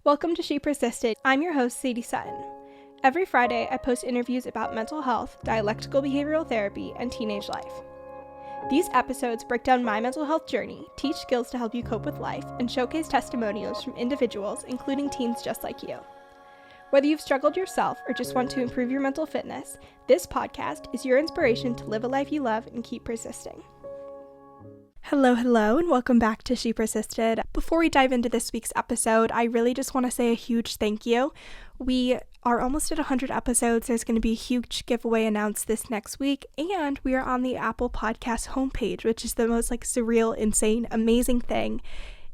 Welcome to She Persisted. I'm your host, Sadie Sutton. Every Friday, I post interviews about mental health, dialectical behavioral therapy, and teenage life. These episodes break down my mental health journey, teach skills to help you cope with life, and showcase testimonials from individuals, including teens just like you. Whether you've struggled yourself or just want to improve your mental fitness, this podcast is your inspiration to live a life you love and keep persisting. Hello, and welcome back to She Persisted. Before we dive into this week's episode, I really just want to say a huge thank you. We are almost at 100 episodes. There's going to be a huge giveaway announced this next week, and we are on the Apple Podcast homepage, which is the most surreal, insane, amazing thing.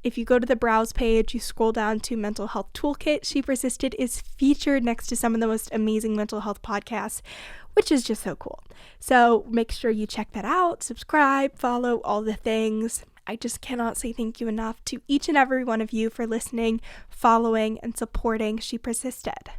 If you go to the browse page, you scroll down to Mental Health Toolkit, She Persisted is featured next to some of the most amazing mental health podcasts, which is just so cool. So make sure you check that out, subscribe, follow, all the things. I just cannot say thank you enough to each and every one of you for listening, following, and supporting She Persisted.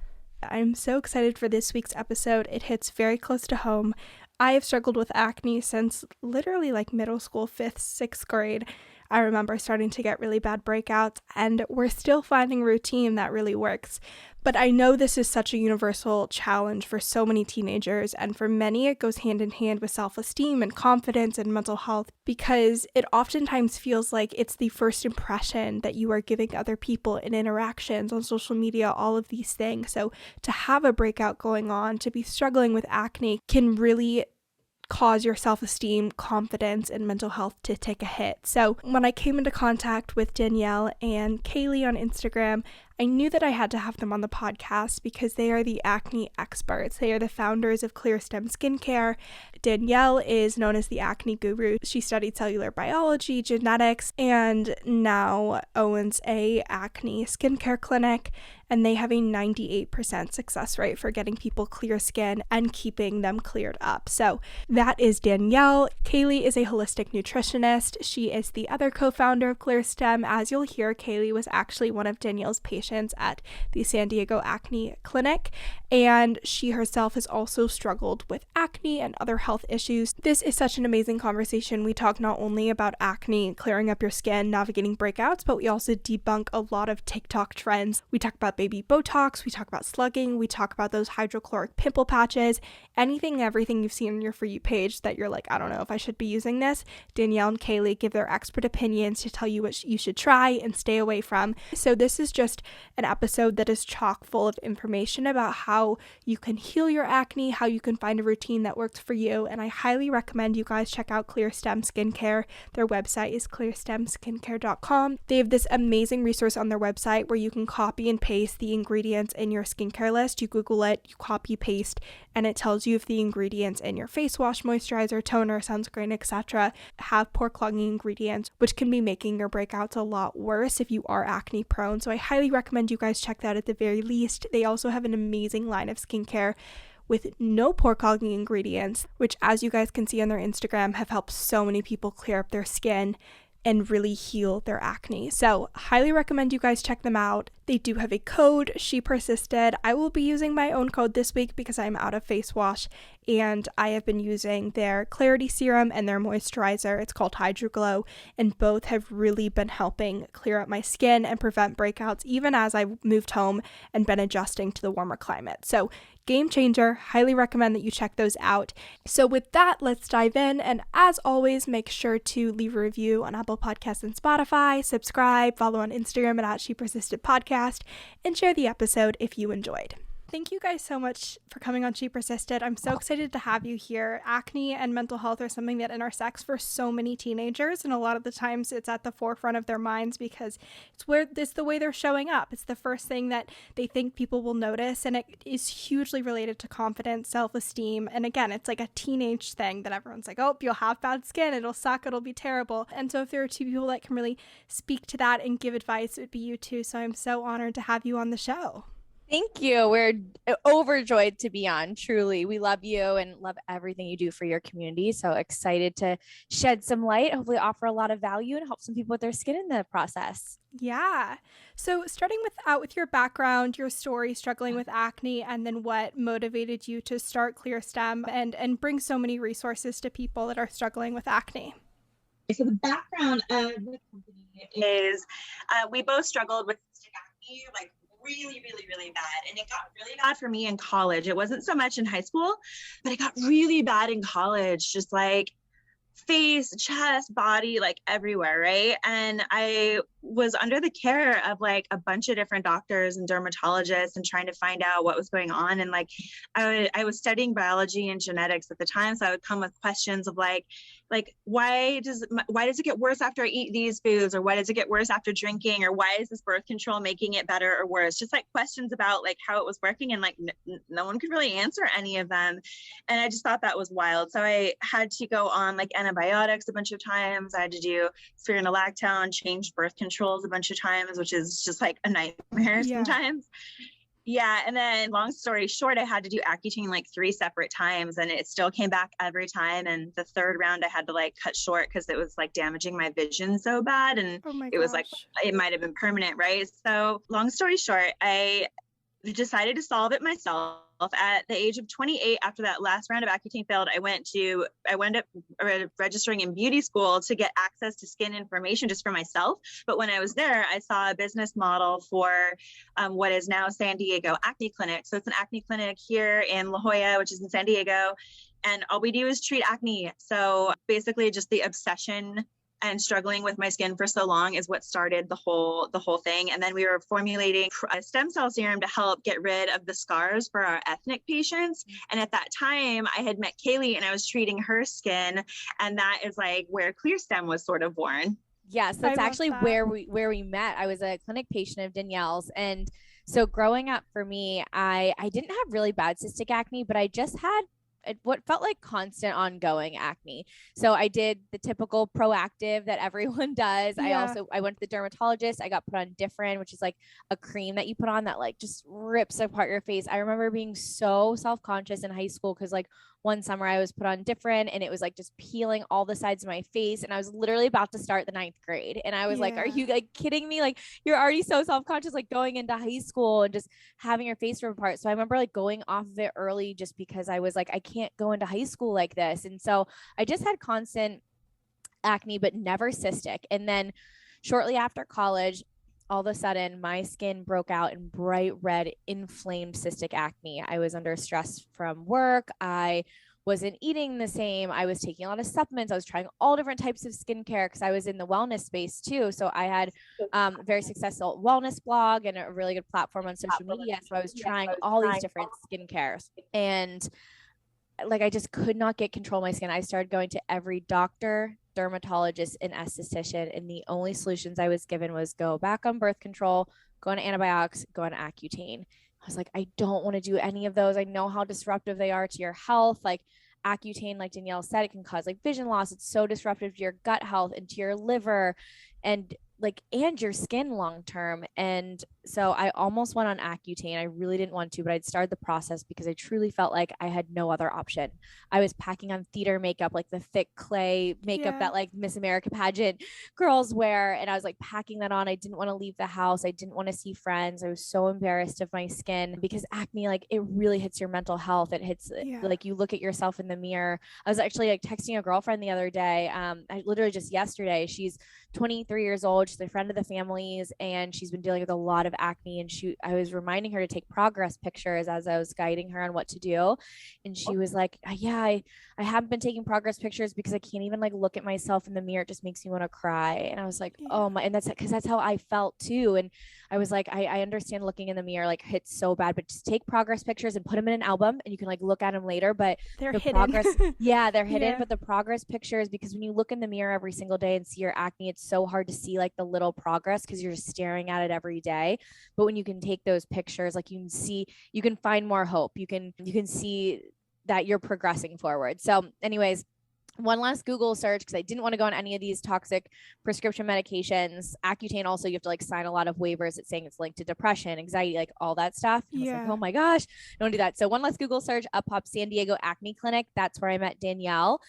I'm so excited for this week's episode. It hits very close to home. I have struggled with acne since literally middle school, 5th, 6th grade. I remember starting to get really bad breakouts, and we're still finding a routine that really works. But I know this is such a universal challenge for so many teenagers, and for many it goes hand in hand with self-esteem and confidence and mental health, because it oftentimes feels like it's the first impression that you are giving other people in interactions on social media, all of these things. So to have a breakout going on, to be struggling with acne can really cause your self-esteem, confidence, and mental health to take a hit. So when I came into contact with Danielle and Kayleigh on Instagram, I knew that I had to have them on the podcast because they are the acne experts. They are the founders of CLEARSTEM skincare. Danielle is known as the acne guru. She studied cellular biology, genetics, and now owns a acne skincare clinic. And they have a 98% success rate for getting people clear skin and keeping them cleared up. So that is Danielle. Kayleigh is a holistic nutritionist. She is the other co-founder of ClearStem. As you'll hear, Kayleigh was actually one of Danielle's patients at the San Diego Acne Clinic, and she herself has also struggled with acne and other health issues. This is such an amazing conversation. We talk not only about acne, clearing up your skin, navigating breakouts, but we also debunk a lot of TikTok trends. We talk about baby Botox, we talk about slugging, we talk about those hydrochloric pimple patches, anything, everything you've seen on your For You page that you're like, I don't know if I should be using this. Danielle and Kayleigh give their expert opinions to tell you what you should try and stay away from. So this is just an episode that is chock full of information about how you can heal your acne, how you can find a routine that works for you, and I highly recommend you guys check out ClearStem Skincare. Their website is clearstemskincare.com. They have this amazing resource on their website where you can copy and paste the ingredients in your skincare list. You Google it, you copy paste, and it tells you if the ingredients in your face wash, moisturizer, toner, sunscreen, etc. have pore clogging ingredients, which can be making your breakouts a lot worse if you are acne prone. So I highly recommend you guys check that at the very least. They also have an amazing line of skincare with no pore clogging ingredients, which, as you guys can see on their Instagram, have helped so many people clear up their skin and really heal their acne. So highly recommend you guys check them out. They do have a code, She Persisted. I will be using my own code this week because I'm out of face wash, and I have been using their Clarity Serum and their moisturizer. It's called Hydra Glow, and both have really been helping clear up my skin and prevent breakouts, even as I've moved home and been adjusting to the warmer climate. So game changer. Highly recommend that you check those out. So with that, let's dive in. And as always, make sure to leave a review on Apple Podcasts and Spotify, subscribe, follow on Instagram at She Persisted Podcast, and share the episode if you enjoyed. Thank you guys so much for coming on She Persisted. I'm so excited to have you here. Acne and mental health are something that intersects for so many teenagers, and a lot of the times it's at the forefront of their minds because it's the way they're showing up. It's the first thing that they think people will notice, and it is hugely related to confidence, self-esteem, and again, it's like a teenage thing that everyone's like, oh, you'll have bad skin, it'll suck, it'll be terrible. And so if there are two people that can really speak to that and give advice, it would be you two. So I'm so honored to have you on the show. Thank you. We're overjoyed to be on. Truly, we love you and love everything you do for your community. So excited to shed some light, hopefully offer a lot of value and help some people with their skin in the process. Yeah. So starting with your background, your story, struggling with acne, and then what motivated you to start ClearStem and bring so many resources to people that are struggling with acne. So the background of the company is we both struggled with cystic acne like really bad. And it got really bad for me in college. It wasn't so much in high school, but it got really bad in college, just like face, chest, body, like everywhere, right? And I was under the care of like a bunch of different doctors and dermatologists and trying to find out what was going on. And like I was studying biology and genetics at the time, so I would come with questions of like why does it get worse after I eat these foods, or why does it get worse after drinking, or why is this birth control making it better or worse? Just like questions about like how it was working, and like no one could really answer any of them. And I just thought that was wild. So I had to go on like antibiotics a bunch of times. I had to do spironolactone, change birth controls a bunch of times, which is just like a nightmare sometimes. Yeah. And then long story short, I had to do Accutane like 3 separate times, and it still came back every time. And the third round I had to like cut short because it was like damaging my vision so bad. And it was like, it might've been permanent. Right. So long story short, I decided to solve it myself. At the age of 28, after that last round of Accutane failed, I wound up registering in beauty school to get access to skin information just for myself. But when I was there, I saw a business model for what is now San Diego Acne Clinic. So it's an acne clinic here in La Jolla, which is in San Diego. And all we do is treat acne. So basically just the obsession and struggling with my skin for so long is what started the whole thing. And then we were formulating a stem cell serum to help get rid of the scars for our ethnic patients. And at that time I had met Kayleigh and I was treating her skin. And that is like where ClearStem was sort of born. Yes, that's actually where we met. I was a clinic patient of Danielle's. And so growing up for me, I didn't have really bad cystic acne, but I just had what felt like constant ongoing acne. So I did the typical proactive that everyone does. I went to the dermatologist. I got put on Differin, which is like a cream that you put on that like just rips apart your face. I remember being so self-conscious in high school because like one summer I was put on Differin and it was like just peeling all the sides of my face. And I was literally about to start the 9th grade. And I was like, are you like kidding me? Like you're already so self-conscious, like going into high school and just having your face rip apart. So I remember like going off of it early just because I was like, I can't go into high school like this. And so I just had constant acne, but never cystic. And then shortly after college, all of a sudden my skin broke out in bright red, inflamed cystic acne. I was under stress from work. I wasn't eating the same. I was taking a lot of supplements. I was trying all different types of skincare because I was in the wellness space too. So I had a very successful wellness blog and a really good platform on social media. So I was trying all these different skincares, and like I just could not get control of my skin. I started going to every doctor, dermatologist, and esthetician, and the only solutions I was given was go back on birth control, go on antibiotics, go on Accutane. I was like, I don't want to do any of those. I know how disruptive they are to your health. Like Accutane, like Danielle said, it can cause like vision loss. It's so disruptive to your gut health and to your liver and your skin long term. And so I almost went on Accutane. I really didn't want to, but I'd started the process because I truly felt like I had no other option. I was packing on theater makeup, like the thick clay makeup that like Miss America pageant girls wear. And I was like packing that on. I didn't want to leave the house. I didn't want to see friends. I was so embarrassed of my skin because acne, like it really hits your mental health. It hits like you look at yourself in the mirror. I was actually like texting a girlfriend the other day. I literally just yesterday, she's 23 years old. She's a friend of the family's and she's been dealing with a lot of acne. And I was reminding her to take progress pictures as I was guiding her on what to do. And she was like, I haven't been taking progress pictures because I can't even like look at myself in the mirror. It just makes me want to cry. And I was like, oh my, and that's because that's how I felt too. And I was like, I understand looking in the mirror like hits so bad, but just take progress pictures and put them in an album and you can like look at them later. But they're the hidden. Progress, they're hidden. But the progress pictures, because when you look in the mirror every single day and see your acne, it's so hard to see like the little progress because you're just staring at it every day. But when you can take those pictures, like you can find more hope. You can see that you're progressing forward. So anyways, one last Google search because I didn't want to go on any of these toxic prescription medications. Accutane also, you have to like sign a lot of waivers. It's saying it's linked to depression, anxiety, like all that stuff. I was like, oh my gosh, don't do that. So one last Google search, up popped San Diego Acne Clinic. That's where I met Danielle.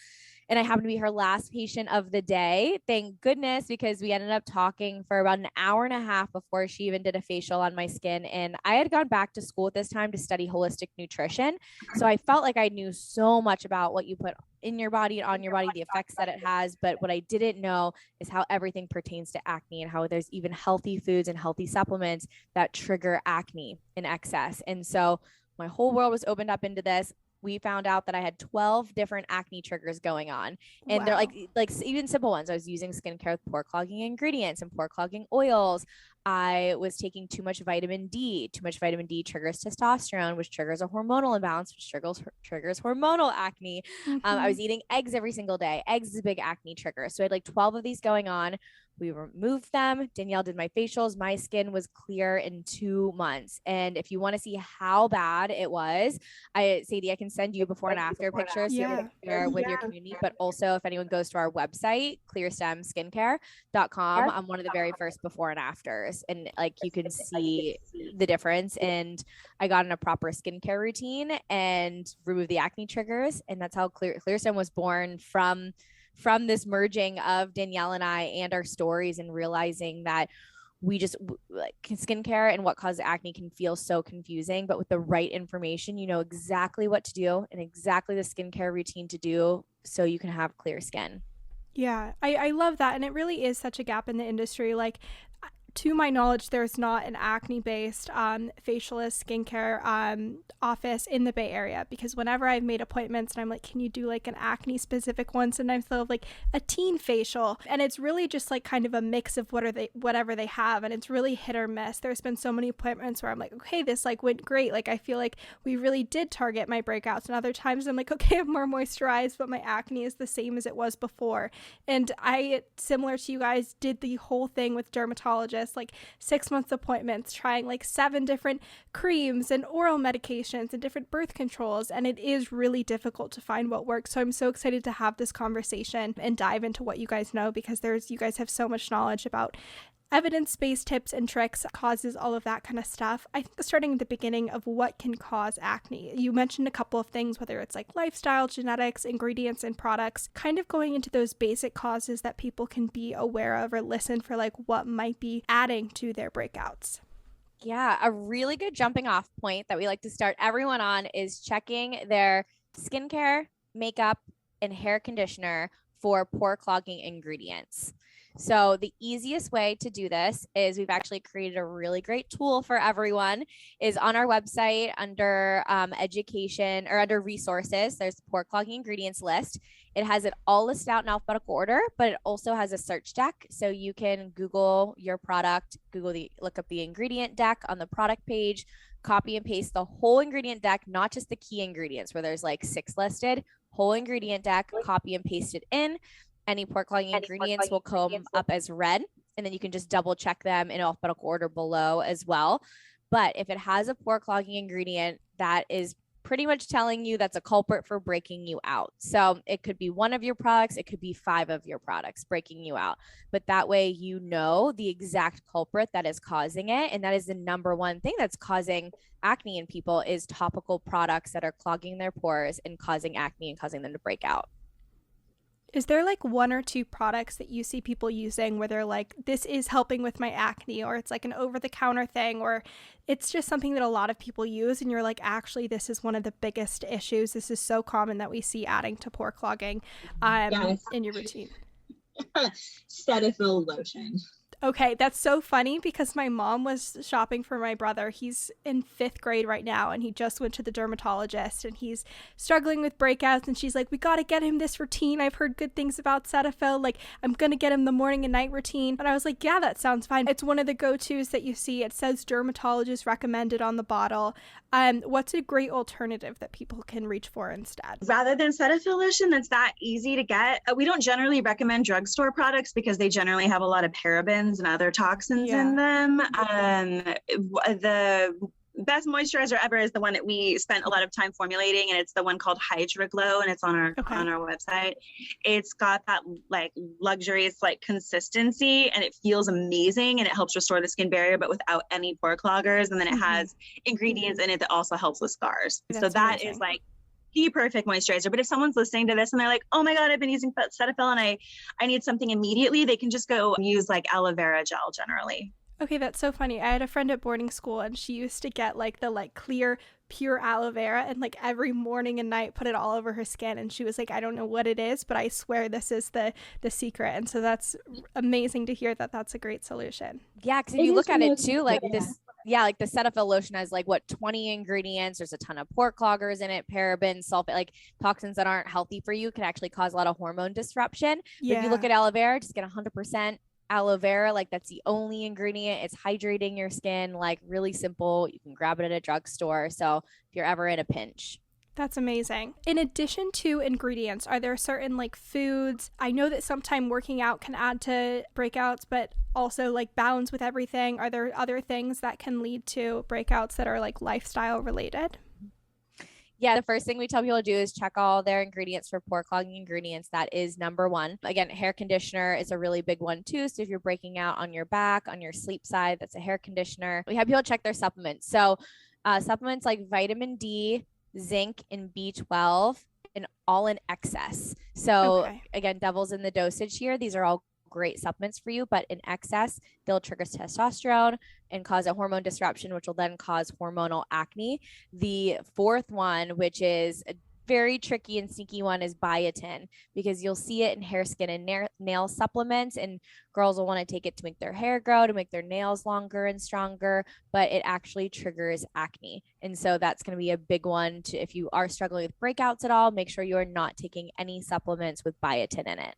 and I happened to be her last patient of the day. Thank goodness, because we ended up talking for about an hour and a half before she even did a facial on my skin. And I had gone back to school at this time to study holistic nutrition. So I felt like I knew so much about what you put in your body and on your body, the effects that it has. But what I didn't know is how everything pertains to acne and how there's even healthy foods and healthy supplements that trigger acne in excess. And so my whole world was opened up into this. We found out that I had 12 different acne triggers going on. And they're like even simple ones. I was using skincare with pore clogging ingredients and pore clogging oils. I was taking too much vitamin D. Too much vitamin D triggers testosterone, which triggers a hormonal imbalance, which triggers hormonal acne. I was eating eggs every single day. Eggs is a big acne trigger. So I had like 12 of these going on. We removed them. Danielle did my facials. My skin was clear in 2 months. And if you want to see how bad it was, Sadie, I can send you before and after pictures so you can share with your community. But also if anyone goes to our website, ClearStemSkincare.com, I'm one of the very first before and afters. And like you can see the difference. And I got in a proper skincare routine and removed the acne triggers. And that's how ClearStem was born from this merging of Danielle and I and our stories, and realizing that we just like skincare and what causes acne can feel so confusing, but with the right information, you know exactly what to do and exactly the skincare routine to do so you can have clear skin. Yeah, I love that. And it really is such a gap in the industry. Like, to my knowledge, there's not an acne-based facialist skincare office in the Bay Area, because whenever I've made appointments and I'm like, can you do like an acne-specific one? Sometimes they'll have like a teen facial, and it's really just like kind of a mix of whatever they have, and it's really hit or miss. There's been so many appointments where I'm like, okay, this like went great. Like I feel like we really did target my breakouts, and other times I'm like, okay, I'm more moisturized, but my acne is the same as it was before. And I, similar to you guys, did the whole thing with dermatologists, like 6 months appointments, trying like 7 different creams and oral medications and different birth controls, and it is really difficult to find what works. So I'm so excited to have this conversation and dive into what you guys know, because you guys have so much knowledge about evidence-based tips and tricks, causes, all of that kind of stuff. I think starting at the beginning of what can cause acne, you mentioned a couple of things, whether it's like lifestyle, genetics, ingredients, and products, kind of going into those basic causes that people can be aware of or listen for, like what might be adding to their breakouts. Yeah, a really good jumping off point that we like to start everyone on is checking their skincare, makeup, and hair conditioner for pore clogging ingredients. So the easiest way to do this is we've actually created a really great tool for everyone. Is on our website under education, or under resources, there's the pore clogging ingredients list. It has it all listed out in alphabetical order, but it also has a search deck. So you can Google your product, look up the ingredient deck on the product page, copy and paste the whole ingredient deck, not just the key ingredients where there's like 6 listed, whole ingredient deck, copy and paste it in. Any pore clogging ingredients will come up as red, and then you can just double check them in alphabetical order below as well. But if it has a pore clogging ingredient, that is pretty much telling you that's a culprit for breaking you out. So it could be 1 of your products, it could be 5 of your products breaking you out. But that way you know the exact culprit that is causing it. And that is the number one thing that's causing acne in people, is topical products that are clogging their pores and causing acne and causing them to break out. Is there like 1 or 2 products that you see people using where they're like, this is helping with my acne, or it's like an over-the-counter thing, or it's just something that a lot of people use and you're like, actually, this is one of the biggest issues. This is so common that we see adding to pore clogging in your routine? Cetaphil lotion. Okay, that's so funny, because my mom was shopping for my brother. He's in 5th grade right now, and he just went to the dermatologist, and he's struggling with breakouts, and she's like, we got to get him this routine. I've heard good things about Cetaphil. Like, I'm going to get him the morning and night routine. And I was like, yeah, that sounds fine. It's one of the go-tos that you see. It says dermatologist recommended on the bottle. What's a great alternative that people can reach for instead? Rather than Cetaphil lotion that's that easy to get, we don't generally recommend drugstore products because they generally have a lot of parabens and other toxins in them. The best moisturizer ever is the one that we spent a lot of time formulating, and it's the one called Hydra Glow, and it's on our website. It's got that like luxurious like consistency, and it feels amazing, and it helps restore the skin barrier but without any pore cloggers. And then it has ingredients in it that also helps with scars. That's so that amazing. Is like the perfect moisturizer. But if someone's listening to this and they're like, oh my God, I've been using Cetaphil and I need something immediately, they can just go use like aloe vera gel generally. Okay, that's so funny. I had a friend at boarding school and she used to get like the like clear pure aloe vera and like every morning and night put it all over her skin, and she was like, I don't know what it is, but I swear this is the secret. And so that's amazing to hear that that's a great solution. Yeah, because if you look at it too, like this, like the Cetaphil lotion has like 20 ingredients. There's a ton of pore cloggers in it, parabens, sulfate, like toxins that aren't healthy for you, can actually cause a lot of hormone disruption. But if you look at aloe vera, just get 100% aloe vera, like that's the only ingredient. It's hydrating your skin, like really simple. You can grab it at a drugstore. So if you're ever in a pinch. That's amazing. In addition to ingredients, are there certain like foods? I know that sometimes working out can add to breakouts, but also like balance with everything. Are there other things that can lead to breakouts that are like lifestyle related? Yeah, the first thing we tell people to do is check all their ingredients for pore clogging ingredients. That is number one. Again, hair conditioner is a really big one too. So if you're breaking out on your back, on your sleep side, that's a hair conditioner. We have people check their supplements. So supplements like vitamin D, zinc, and B12, and all in excess. So again, devil's in the dosage here. These are all great supplements for you, but in excess, they'll trigger testosterone and cause a hormone disruption, which will then cause hormonal acne. The fourth one, which is a very tricky and sneaky one, is biotin, because you'll see it in hair, skin, and nail supplements, and girls will want to take it to make their hair grow, to make their nails longer and stronger, but it actually triggers acne. And so that's going to be a big one to, if you are struggling with breakouts at all, make sure you are not taking any supplements with biotin in it.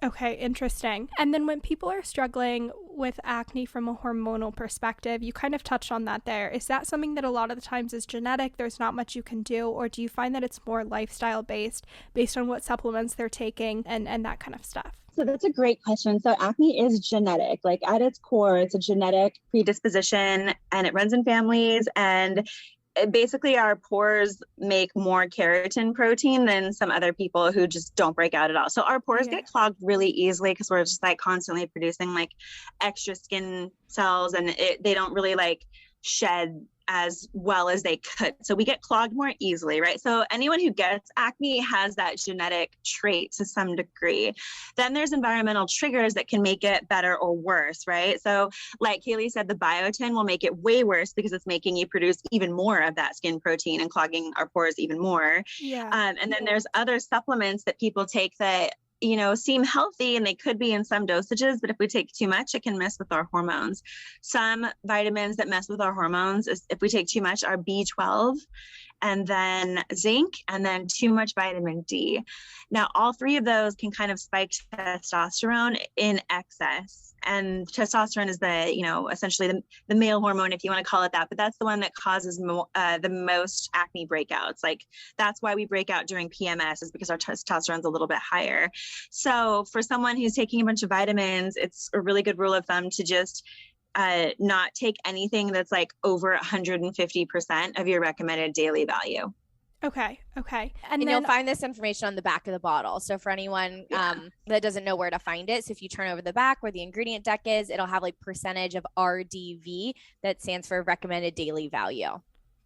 Okay, interesting. And then when people are struggling with acne from a hormonal perspective, you kind of touched on that there. Is that something that a lot of the times is genetic? There's not much you can do? Or do you find that it's more lifestyle based on what supplements they're taking and that kind of stuff? So that's a great question. So acne is genetic. Like at its core, it's a genetic predisposition and it runs in families. And basically our pores make more keratin protein than some other people who just don't break out at all. So our pores get clogged really easily because we're just like constantly producing like extra skin cells, and they don't really like shed as well as they could. So we get clogged more easily, right? So anyone who gets acne has that genetic trait to some degree. Then there's environmental triggers that can make it better or worse, right? So like Kayleigh said, the biotin will make it way worse because it's making you produce even more of that skin protein and clogging our pores even more. And then there's other supplements that people take that seem healthy, and they could be in some dosages, but if we take too much, it can mess with our hormones. Some vitamins that mess with our hormones, if we take too much, are B12, and then zinc, and then too much vitamin D. Now, all three of those can kind of spike testosterone in excess. And testosterone is essentially the male hormone, if you want to call it that, but that's the one that causes the most acne breakouts. Like that's why we break out during PMS, is because our testosterone is a little bit higher. So for someone who's taking a bunch of vitamins, it's a really good rule of thumb to just not take anything that's like over 150% of your recommended daily value. Okay. And then you'll find this information on the back of the bottle. So for anyone that doesn't know where to find it, so if you turn over the back where the ingredient deck is, it'll have like percentage of RDV, that stands for recommended daily value.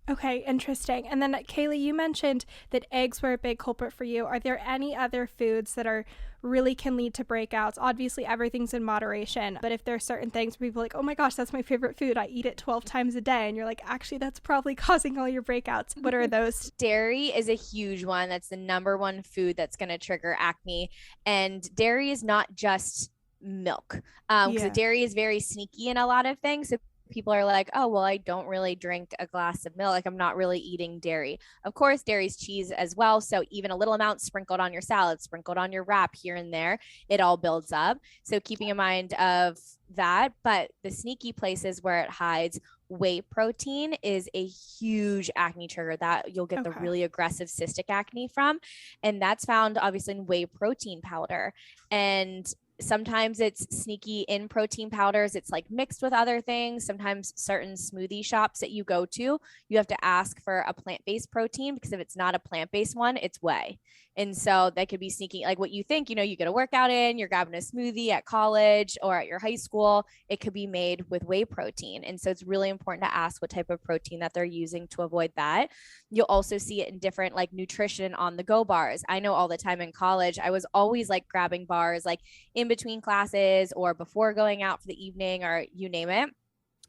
Okay, interesting. And then Kayleigh, you mentioned that eggs were a big culprit for you. Are there any other foods that are really can lead to breakouts? Obviously, everything's in moderation, but if there are certain things where people are like, oh my gosh, that's my favorite food, I eat it 12 times a day, and you're like, actually, that's probably causing all your breakouts. What are those? Dairy is a huge one. That's the number one food that's going to trigger acne. And dairy is not just milk, because dairy is very sneaky in a lot of things. So people are like, oh, well, I don't really drink a glass of milk. Like I'm not really eating dairy. Of course, dairy's cheese as well. So even a little amount sprinkled on your salad, sprinkled on your wrap here and there, it all builds up. So keeping in mind of that, but the sneaky places where it hides, whey protein is a huge acne trigger that you'll get the really aggressive cystic acne from. And that's found obviously in whey protein powder. And Sometimes it's sneaky in protein powders. It's like mixed with other things. Sometimes certain smoothie shops that you go to, you have to ask for a plant-based protein, because if it's not a plant-based one, it's whey. And so that could be sneaking, like what you think, you get a workout in, you're grabbing a smoothie at college or at your high school, it could be made with whey protein. And so it's really important to ask what type of protein that they're using to avoid that. You'll also see it in different like nutrition on the go bars. I know all the time in college, I was always like grabbing bars, like in between classes or before going out for the evening, or you name it.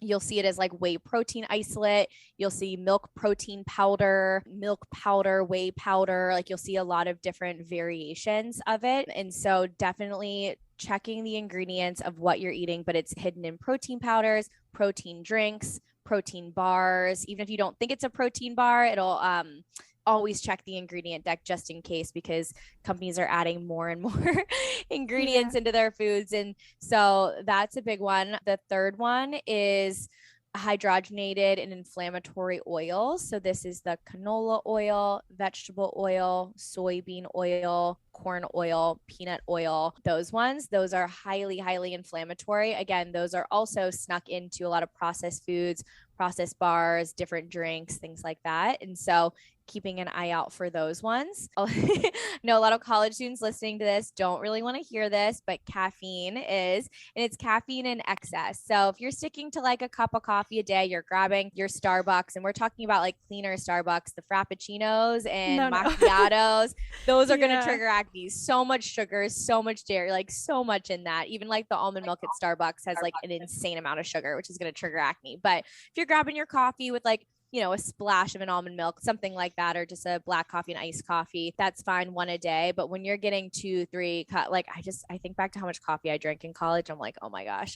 You'll see it as like whey protein isolate. You'll see milk protein powder, whey powder. Like you'll see a lot of different variations of it. And so definitely checking the ingredients of what you're eating, but it's hidden in protein powders, protein drinks, protein bars. Even if you don't think it's a protein bar, it'll always check the ingredient deck just in case, because companies are adding more and more ingredients into their foods. And so that's a big one. The third one is hydrogenated and inflammatory oils. So this is the canola oil, vegetable oil, soybean oil, corn oil, peanut oil. Those are highly, highly inflammatory. Again, those are also snuck into a lot of processed foods, processed bars, different drinks, things like that. And so keeping an eye out for those ones. I know a lot of college students listening to this don't really want to hear this, but caffeine is, and it's caffeine in excess. So if you're sticking to like a cup of coffee a day, you're grabbing your Starbucks, and we're talking about like cleaner Starbucks, the Frappuccinos and macchiatos, those are going to trigger acne. So much sugar, so much dairy, like so much in that. Even like the almond milk at Starbucks has like an insane amount of sugar, which is going to trigger acne. But if you're grabbing your coffee with like, a splash of an almond milk, something like that, or just a black coffee and iced coffee, that's fine, one a day. But when you're getting 2, 3, like I think back to how much coffee I drank in college. I'm like, oh my gosh.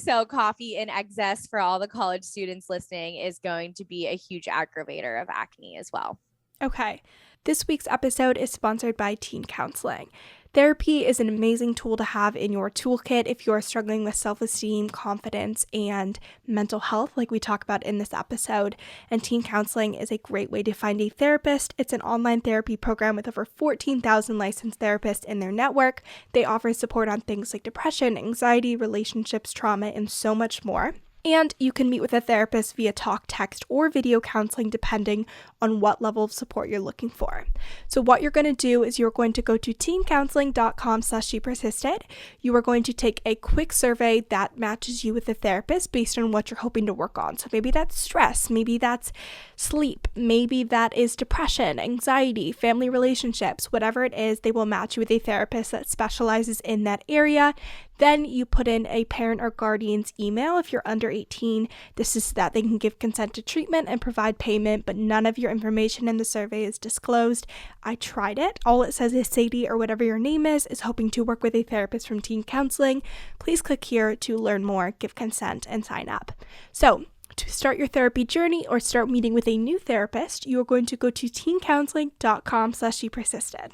So coffee in excess for all the college students listening is going to be a huge aggravator of acne as well. Okay. This week's episode is sponsored by Teen Counseling. Therapy is an amazing tool to have in your toolkit if you're struggling with self-esteem, confidence, and mental health, like we talk about in this episode. And teen counseling is a great way to find a therapist. It's an online therapy program with over 14,000 licensed therapists in their network. They offer support on things like depression, anxiety, relationships, trauma, and so much more. And you can meet with a therapist via talk, text, or video counseling depending on what level of support you're looking for. So what you're going to do is you're going to go to teencounseling.com/shepersisted. You are going to take a quick survey that matches you with a therapist based on what you're hoping to work on. So maybe that's stress, maybe that's sleep, maybe that is depression, anxiety, family relationships, whatever it is, they will match you with a therapist that specializes in that area. Then you put in a parent or guardian's email if you're under 18. This is so that they can give consent to treatment and provide payment, but none of your information in the survey is disclosed. I tried it. All it says is Sadie, or whatever your name is hoping to work with a therapist from Teen Counseling. Please click here to learn more, give consent, and sign up. So, to start your therapy journey or start meeting with a new therapist, you are going to go to teencounseling.com/shepersisted.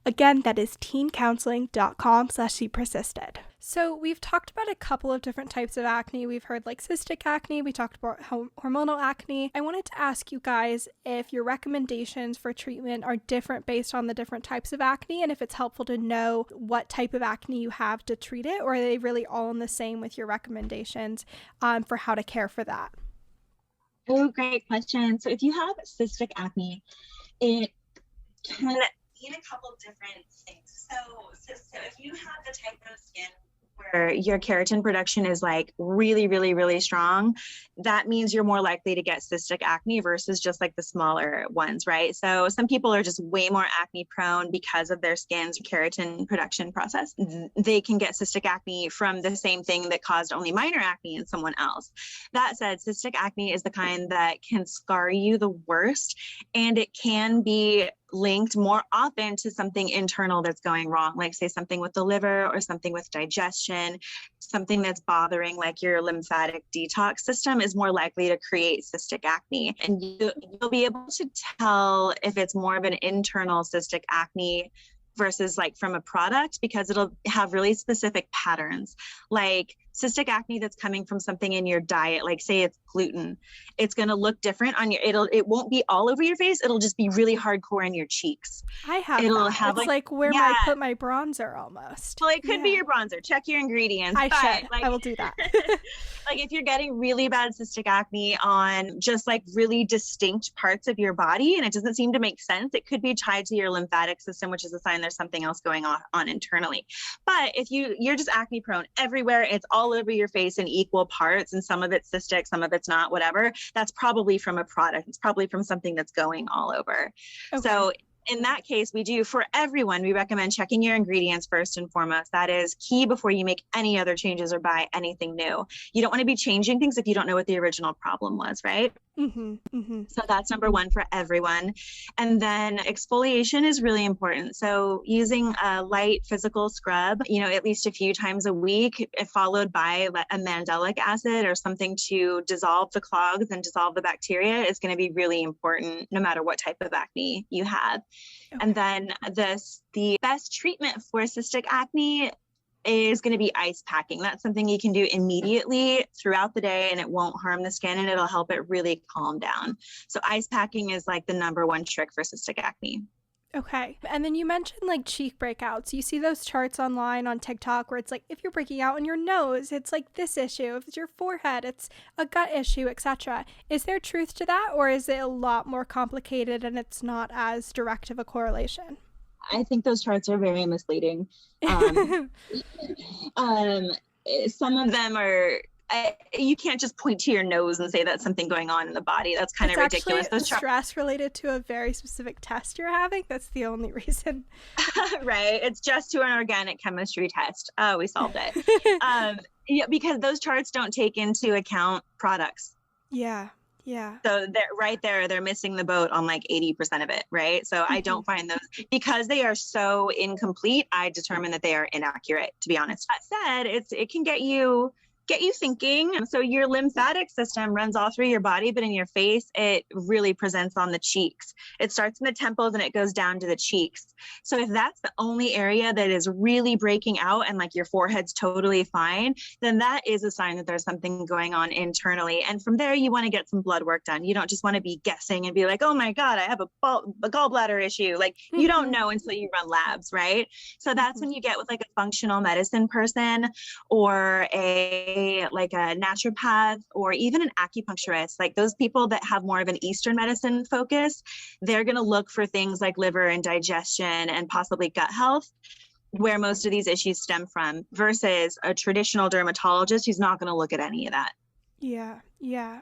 Again, that is teencounseling.com/shepersisted. So we've talked about a couple of different types of acne. We've heard like cystic acne. We talked about hormonal acne. I wanted to ask you guys if your recommendations for treatment are different based on the different types of acne, and if it's helpful to know what type of acne you have to treat it, or are they really all in the same with your recommendations for how to care for that? Oh, great question. So if you have cystic acne, it can mean a couple different things. So if you have the type of skin where your keratin production is like really, really, really strong, that means you're more likely to get cystic acne versus just like the smaller ones, right? So some people are just way more acne prone because of their skin's keratin production process. They can get cystic acne from the same thing that caused only minor acne in someone else. That said, cystic acne is the kind that can scar you the worst, and it can be linked more often to something internal that's going wrong, like say something with the liver or something with digestion, something that's bothering like your lymphatic detox system is more likely to create cystic acne. And you'll be able to tell if it's more of an internal cystic acne versus like from a product, because it'll have really specific patterns. Like cystic acne that's coming from something in your diet, like say it's gluten, it's going to look different on it won't be all over your face. It'll just be really hardcore in your cheeks. I have It'll that. have it's like where I put my bronzer almost. Well, it could be your bronzer. Check your ingredients. I will do that. Like if you're getting really bad cystic acne on just like really distinct parts of your body and it doesn't seem to make sense, it could be tied to your lymphatic system, which is a sign there's something else going on internally. But if you're just acne prone everywhere, it's all over your face in equal parts and some of it's cystic, some of it's not, whatever, that's probably from a product. It's probably from something that's going all over. Okay. So in that case, for everyone, we recommend checking your ingredients first and foremost. That is key before you make any other changes or buy anything new. You don't want to be changing things if you don't know what the original problem was, right? Mm-hmm, mm-hmm. So that's number one for everyone. And then exfoliation is really important. So using a light physical scrub, at least a few times a week, followed by a mandelic acid or something to dissolve the clogs and dissolve the bacteria is going to be really important no matter what type of acne you have. Okay. And then the best treatment for cystic acne is going to be ice packing. That's something you can do immediately throughout the day and it won't harm the skin and it'll help it really calm down. So ice packing is like the number one trick for cystic acne. Okay. And then you mentioned like cheek breakouts. You see those charts online on TikTok where it's like, if you're breaking out on your nose, it's like this issue. If it's your forehead, it's a gut issue, etc. Is there truth to that, or is it a lot more complicated and it's not as direct of a correlation? I think those charts are very misleading. Some of them are, you can't just point to your nose and say that's something going on in the body. That's kind of ridiculous. It's stress related to a very specific test you're having. That's the only reason. Right. It's just to an organic chemistry test. Oh, we solved it. Because those charts don't take into account products. Yeah. Yeah. So they're missing the boat on like 80% of it, right? So I don't find those, because they are so incomplete, I determine that they are inaccurate, to be honest. That said, it can get you thinking. So your lymphatic system runs all through your body, but in your face, it really presents on the cheeks. It starts in the temples and it goes down to the cheeks. So if that's the only area that is really breaking out and like your forehead's totally fine, then that is a sign that there's something going on internally. And from there, you want to get some blood work done. You don't just want to be guessing and be like, oh my God, I have a gallbladder issue. Like you don't know until you run labs, right? So that's when you get with like a functional medicine person or a naturopath or even an acupuncturist, like those people that have more of an Eastern medicine focus, they're going to look for things like liver and digestion and possibly gut health, where most of these issues stem from, versus a traditional dermatologist who's not going to look at any of that. Yeah. Yeah.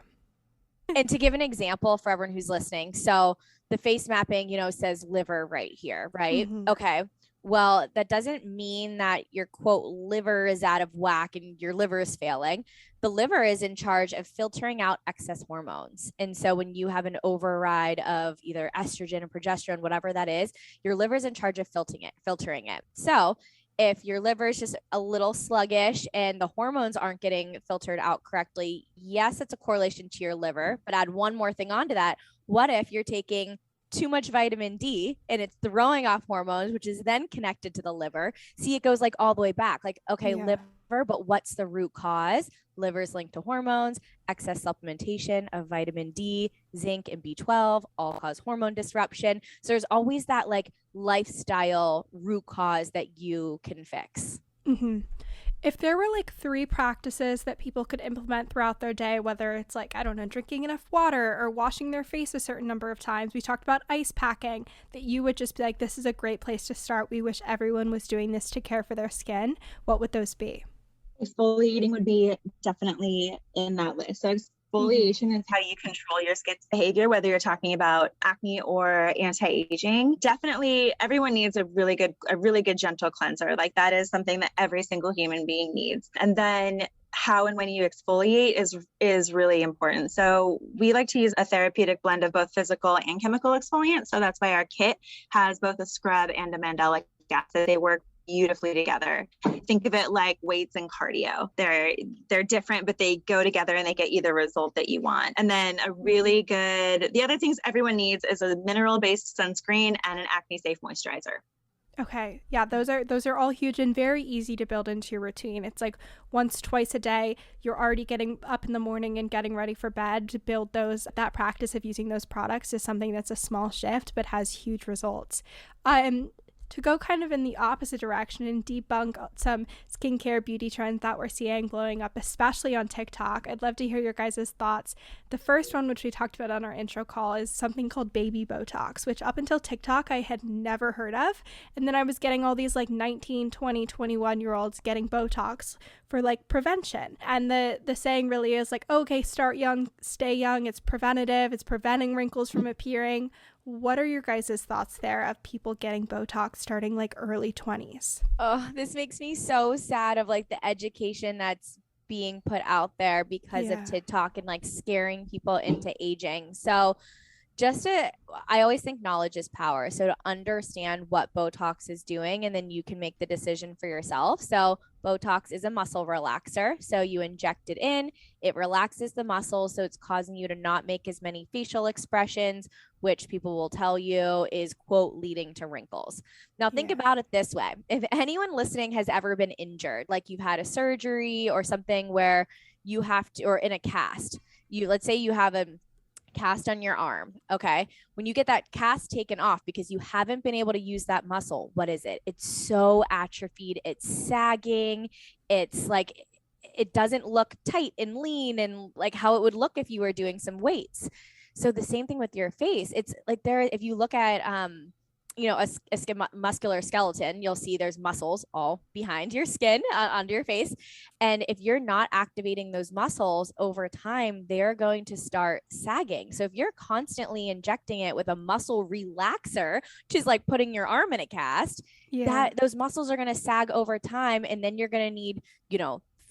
And to give an example for everyone who's listening, so the face mapping, says liver right here, right? Mm-hmm. Okay. Well, that doesn't mean that your quote liver is out of whack and your liver is failing. The liver is in charge of filtering out excess hormones. And so when you have an override of either estrogen or progesterone, whatever that is, your liver is in charge of filtering it. So if your liver is just a little sluggish and the hormones aren't getting filtered out correctly, yes, it's a correlation to your liver. But add one more thing onto that. What if you're taking too much vitamin D and it's throwing off hormones, which is then connected to the liver? See, it goes like all the way back. Like, okay, liver, but what's the root cause? Liver is linked to hormones, excess supplementation of vitamin D, zinc, and B12 all cause hormone disruption. So there's always that like lifestyle root cause that you can fix. Mm-hmm. If there were like 3 practices that people could implement throughout their day, whether it's like, I don't know, drinking enough water or washing their face a certain number of times, we talked about ice packing, that you would just be like, this is a great place to start. We wish everyone was doing this to care for their skin. What would those be? Exfoliating would be definitely in that list. So exfoliation is how you control your skin's behavior, whether you're talking about acne or anti-aging. Definitely everyone needs a really good gentle cleanser. Like that is something that every single human being needs. And then how and when you exfoliate is really important. So we like to use a therapeutic blend of both physical and chemical exfoliants. So that's why our kit has both a scrub and a mandelic acid. They work beautifully together. Think of it like weights and cardio. They're different, but they go together and they get you the result that you want. And then the other things everyone needs is a mineral-based sunscreen and an acne safe moisturizer. Okay. Yeah, those are all huge and very easy to build into your routine. It's like once, twice a day, you're already getting up in the morning and getting ready for bed. To build that practice of using those products is something that's a small shift but has huge results. To go kind of in the opposite direction and debunk some skincare beauty trends that we're seeing blowing up, especially on TikTok, I'd love to hear your guys' thoughts. The first one, which we talked about on our intro call, is something called baby Botox, which up until TikTok I had never heard of. And then I was getting all these like 19, 20, 21-year-olds getting Botox for like prevention. And the saying really is like, okay, start young, stay young. It's preventative. It's preventing wrinkles from appearing. What are your guys' thoughts there of people getting Botox starting like early 20s? Oh, this makes me so sad of like the education that's being put out there because of TikTok and like scaring people into aging. So I always think knowledge is power. So to understand what Botox is doing, and then you can make the decision for yourself. So Botox is a muscle relaxer. So you inject it in, it relaxes the muscle. So it's causing you to not make as many facial expressions, which people will tell you is, quote, leading to wrinkles. Now think about it this way. If anyone listening has ever been injured, like you've had a surgery or something where you have to, or in a cast, let's say you have a cast on your arm. Okay. When you get that cast taken off because you haven't been able to use that muscle, what is it? It's so atrophied. It's sagging. It's like, it doesn't look tight and lean and like how it would look if you were doing some weights. So the same thing with your face. It's like if you look at, a muscular skeleton, you'll see there's muscles all behind your skin, under your face. And if you're not activating those muscles over time, they're going to start sagging. So if you're constantly injecting it with a muscle relaxer, which is like putting your arm in a cast, those muscles are going to sag over time. And then you're going to need,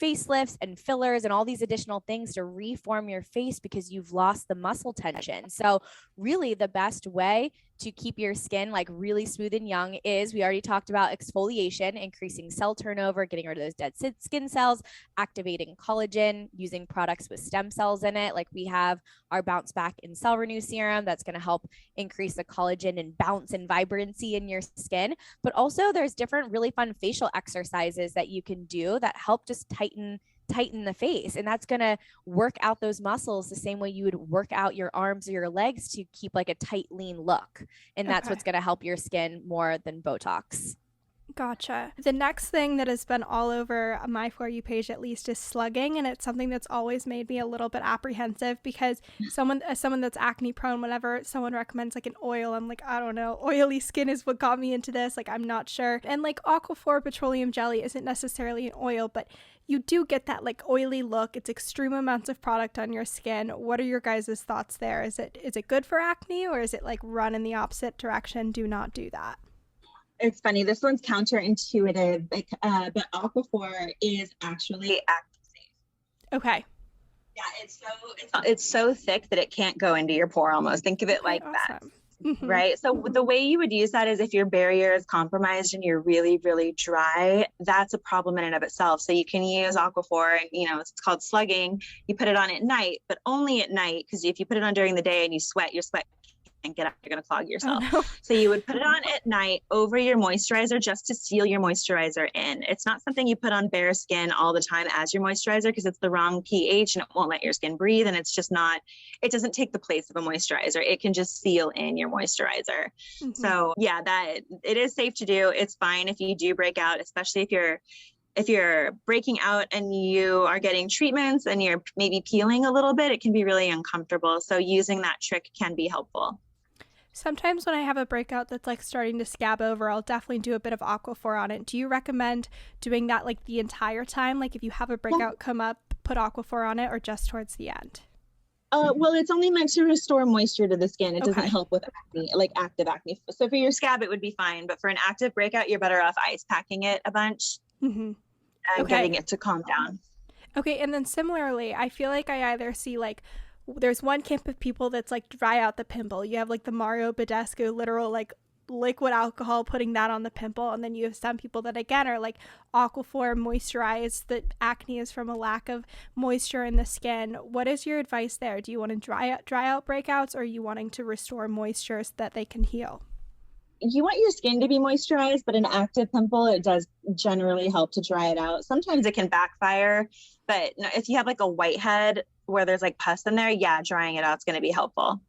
facelifts and fillers and all these additional things to reform your face because you've lost the muscle tension. So really the best way to keep your skin like really smooth and young is, we already talked about exfoliation, increasing cell turnover, getting rid of those dead skin cells, activating collagen, using products with stem cells in it. Like we have our Bounce Back and Cell Renew serum that's going to help increase the collagen and bounce and vibrancy in your skin. But also there's different really fun facial exercises that you can do that help just tighten the face, and that's going to work out those muscles the same way you would work out your arms or your legs to keep like a tight, lean look. And that's what's going to help your skin more than Botox. Gotcha. The next thing that has been all over my For You page at least is slugging, and it's something that's always made me a little bit apprehensive because as someone that's acne prone, whenever someone recommends like an oil, I'm like, I don't know, oily skin is what got me into this, like I'm not sure. And like Aquaphor petroleum jelly isn't necessarily an oil, but you do get that like oily look. It's extreme amounts of product on your skin. What are your guys' thoughts there? Is it good for acne, or is it like run in the opposite direction? Do not do that. It's funny. This one's counterintuitive, but Aquaphor is actually acne safe. Okay. Yeah, it's so thick that it can't go into your pore almost. Think of it like that. Mm-hmm. Right. So the way you would use that is if your barrier is compromised and you're really, really dry, that's a problem in and of itself. So you can use Aquaphor and, it's called slugging. You put it on at night, but only at night, because if you put it on during the day and you sweat, your sweat can't get out, you're going to clog yourself. Oh, no. So you would put it on at night over your moisturizer just to seal your moisturizer in. It's not something you put on bare skin all the time as your moisturizer because it's the wrong pH and it won't let your skin breathe. And it's just not, it doesn't take the place of a moisturizer. It can just seal in your moisturizer. Mm-hmm. So yeah, that it is safe to do. It's fine if you do break out, especially if you're breaking out and you are getting treatments and you're maybe peeling a little bit, it can be really uncomfortable. So using that trick can be helpful. Sometimes when I have a breakout that's like starting to scab over, I'll definitely do a bit of Aquaphor on it. Do you recommend doing that like the entire time? Like if you have a breakout come up, put Aquaphor on it, or just towards the end? Well, it's only meant to restore moisture to the skin. It doesn't help with acne, like active acne. So for your scab, it would be fine. But for an active breakout, you're better off ice packing it a bunch and getting it to calm down. Okay. And then similarly, I feel like I either see like, there's one camp of people that's like dry out the pimple. You have like the Mario Badescu literal like liquid alcohol, putting that on the pimple. And then you have some people that again are like Aquaphor moisturize. The acne is from a lack of moisture in the skin. What is your advice there? Do you want to dry out breakouts, or are you wanting to restore moisture so that they can heal? you want your skin to be moisturized, but an active pimple, it does generally help to dry it out. Sometimes it can backfire, but if you have like a whitehead where there's like pus in there, yeah, drying it out is going to be helpful.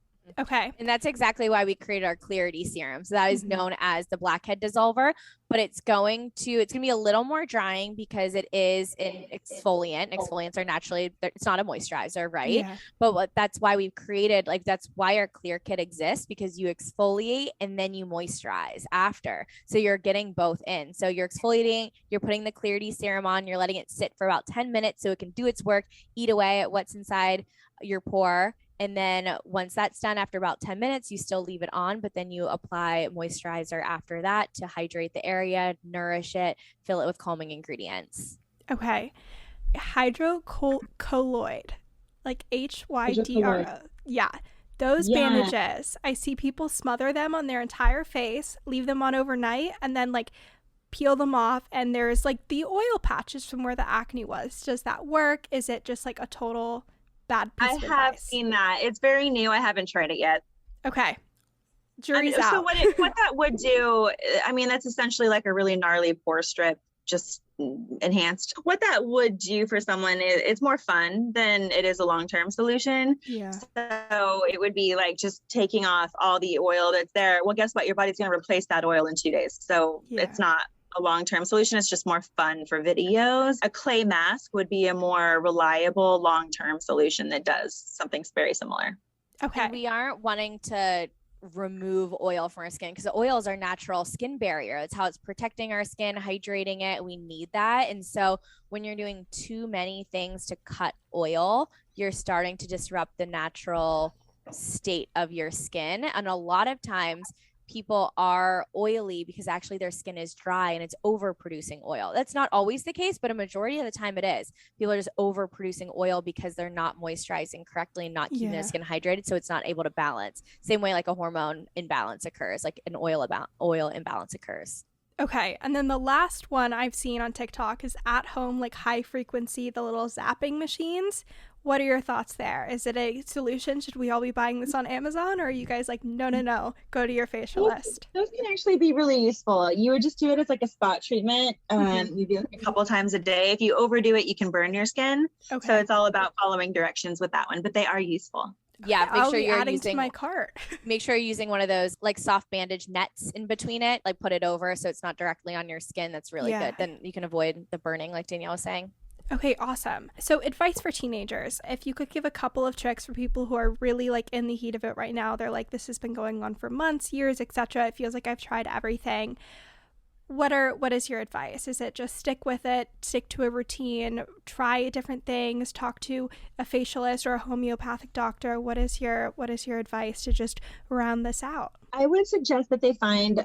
Okay. And that's exactly why we created our clarity serum. So that is known as the Blackhead Dissolver, but it's going to be a little more drying because it is an exfoliant. Exfoliants are naturally, it's not a moisturizer, right? Yeah. But that's why we've created, like, that's why our clear kit exists, because you exfoliate and then you moisturize after. So you're getting both in. So you're exfoliating, you're putting the clarity serum on, you're letting it sit for about 10 minutes so it can do its work, eat away at what's inside your pore. And then once that's done, after about 10 minutes, you still leave it on, but then you apply moisturizer after that to hydrate the area, nourish it, fill it with calming ingredients. Okay. Hydrocolloid, like HYDRO. Yeah. Those bandages, I see people smother them on their entire face, leave them on overnight, and then like peel them off. And there's like the oil patches from where the acne was. Does that work? Is it just like a total bad piece of have advice? seen that. It's very new. I haven't tried it yet. Okay. Jury's out. So what that would do, I mean, that's essentially like a really gnarly pore strip, just enhanced. What that would do for someone is it's more fun than it is a long-term solution. Yeah. So it would be like just taking off all the oil that's there. Well, guess what? Your body's going to replace that oil in 2 days. So it's not a long-term solution. It's just more fun for videos. A clay mask would be a more reliable long-term solution that does something very similar. Okay. And we aren't wanting to remove oil from our skin because the oil is our natural skin barrier. It's how it's protecting our skin, hydrating it. We need that. And so when you're doing too many things to cut oil, you're starting to disrupt the natural state of your skin. And a lot of times people are oily because actually their skin is dry and it's overproducing oil. That's not always the case, but a majority of the time it is. People are just overproducing oil because they're not moisturizing correctly and not keeping their skin hydrated, so it's not able to balance. Same way like a hormone imbalance occurs, like an oil imbalance occurs. Okay, and then the last one I've seen on TikTok is at home, like high frequency, the little zapping machines. What are your thoughts there? Is it a solution? Should we all be buying this on Amazon? Or are you guys like, no, go to your facialist? Those can actually be really useful. You would just do it as like a spot treatment. You do it a couple times a day. If you overdo it, you can burn your skin. Okay. So it's all about following directions with that one, but they are useful. Yeah, make sure you're adding using to my cart. Make sure you're using one of those like soft bandage nets in between it, like put it over so it's not directly on your skin. That's really good. Then you can avoid the burning, like Danielle was saying. Okay, awesome. So advice for teenagers. If you could give a couple of tricks for people who are really like in the heat of it right now, they're like, this has been going on for months, years, etc. It feels like I've tried everything. What is your advice? Is it just stick with it, stick to a routine, try different things, talk to a facialist or a homeopathic doctor? What is your advice to just round this out? I would suggest that they find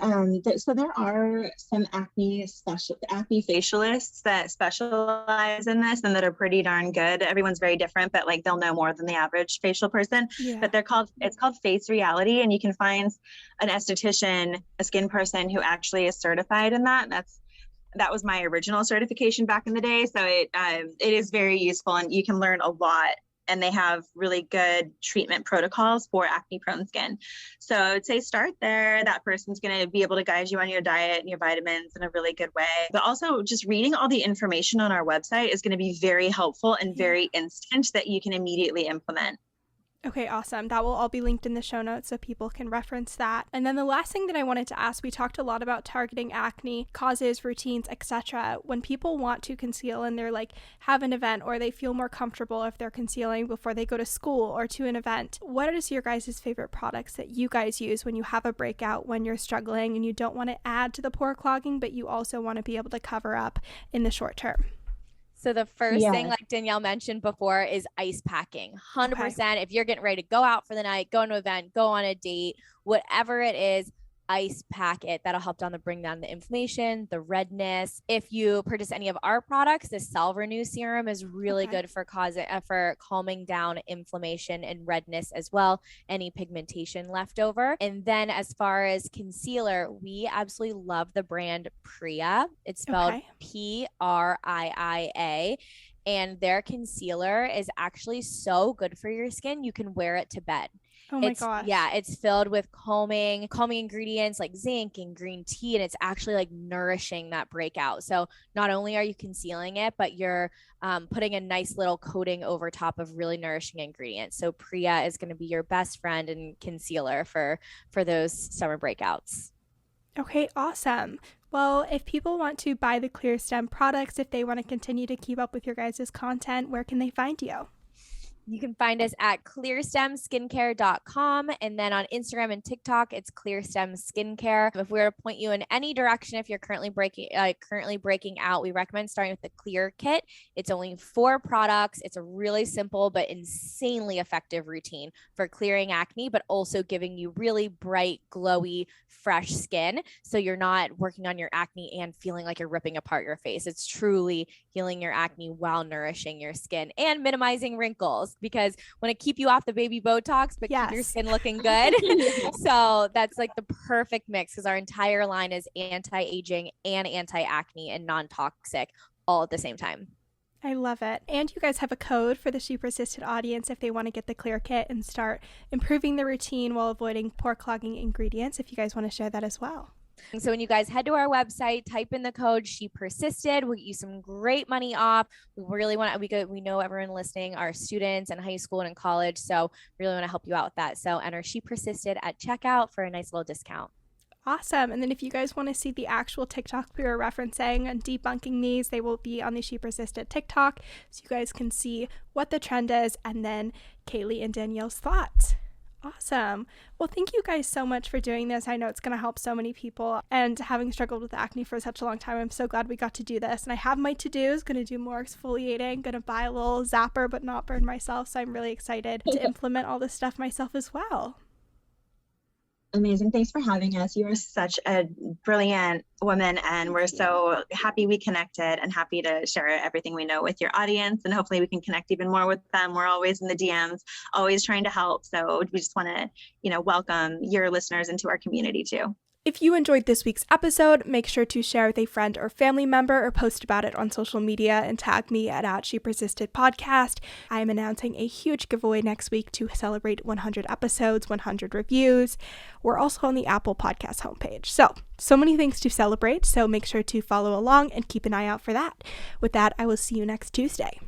so there are some acne facialists that specialize in this and that are pretty darn good. Everyone's very different, but like they'll know more than the average facial person. But it's called Face Reality, and you can find an esthetician, a skin person who actually is certified in that. That was my original certification back in the day. So it is very useful, and you can learn a lot. And they have really good treatment protocols for acne prone skin. So I would say start there. That person's going to be able to guide you on your diet and your vitamins in a really good way. But also just reading all the information on our website is going to be very helpful and very instant that you can immediately implement. Okay, awesome. That will all be linked in the show notes so people can reference that. And then the last thing that I wanted to ask, we talked a lot about targeting acne, causes, routines, etc. When people want to conceal and they're like have an event or they feel more comfortable if they're concealing before they go to school or to an event, what is your guys' favorite products that you guys use when you have a breakout, when you're struggling and you don't want to add to the pore clogging, but you also want to be able to cover up in the short term? So the first thing, like Danielle mentioned before, is ice packing. 100%. If you're getting ready to go out for the night, go to an event, go on a date, whatever it is, ice pack it. That'll help bring down the inflammation, the redness. If you purchase any of our products, the Cell Renew serum is really good for calming down inflammation and redness as well, any pigmentation left over. And then as far as concealer, we absolutely love the brand Priya. It's spelled Priia. And their concealer is actually so good for your skin. You can wear it to bed. Oh my gosh. Yeah, it's filled with calming ingredients like zinc and green tea, and it's actually like nourishing that breakout. So not only are you concealing it, but you're putting a nice little coating over top of really nourishing ingredients. So Priya is going to be your best friend and concealer for those summer breakouts. Okay, awesome. Well, if people want to buy the ClearStem products, if they want to continue to keep up with your guys' content, where can they find you? You can find us at clearstemskincare.com. And then on Instagram and TikTok, it's ClearStem Skincare. If we were to point you in any direction, if you're currently breaking out, we recommend starting with the Clear Kit. It's only 4 products. It's a really simple but insanely effective routine for clearing acne, but also giving you really bright, glowy, fresh skin. So you're not working on your acne and feeling like you're ripping apart your face. It's truly healing your acne while nourishing your skin and minimizing wrinkles, because want to keep you off the baby Botox, but keep your skin looking good. So that's like the perfect mix, because our entire line is anti-aging and anti-acne and non-toxic all at the same time. I love it. And you guys have a code for the She Persisted audience if they want to get the Clear Kit and start improving the routine while avoiding pore clogging ingredients, if you guys want to share that as well. So when you guys head to our website, type in the code She Persisted, we'll get you some great money off. We really want to, we know everyone listening are students in high school and in college, so we really want to help you out with that. So enter She Persisted at checkout for a nice little discount. Awesome. And then if you guys want to see the actual TikTok we were referencing and debunking these, they will be on the She Persisted TikTok, so you guys can see what the trend is and then Kayleigh and Danielle's thoughts. Awesome. Well, thank you guys so much for doing this. I know it's going to help so many people, and having struggled with acne for such a long time, I'm so glad we got to do this. And I have my to-dos, going to do more exfoliating, going to buy a little zapper but not burn myself. So I'm really excited to implement all this stuff myself as well. Amazing. Thanks for having us. You are such a brilliant woman, and we're so happy we connected and happy to share everything we know with your audience, and hopefully we can connect even more with them. We're always in the DMs, always trying to help. So we just want to, welcome your listeners into our community too. If you enjoyed this week's episode, make sure to share with a friend or family member or post about it on social media and tag me at She Persisted Podcast. I am announcing a huge giveaway next week to celebrate 100 episodes, 100 reviews. We're also on the Apple Podcast homepage. So many things to celebrate, so make sure to follow along and keep an eye out for that. With that, I will see you next Tuesday.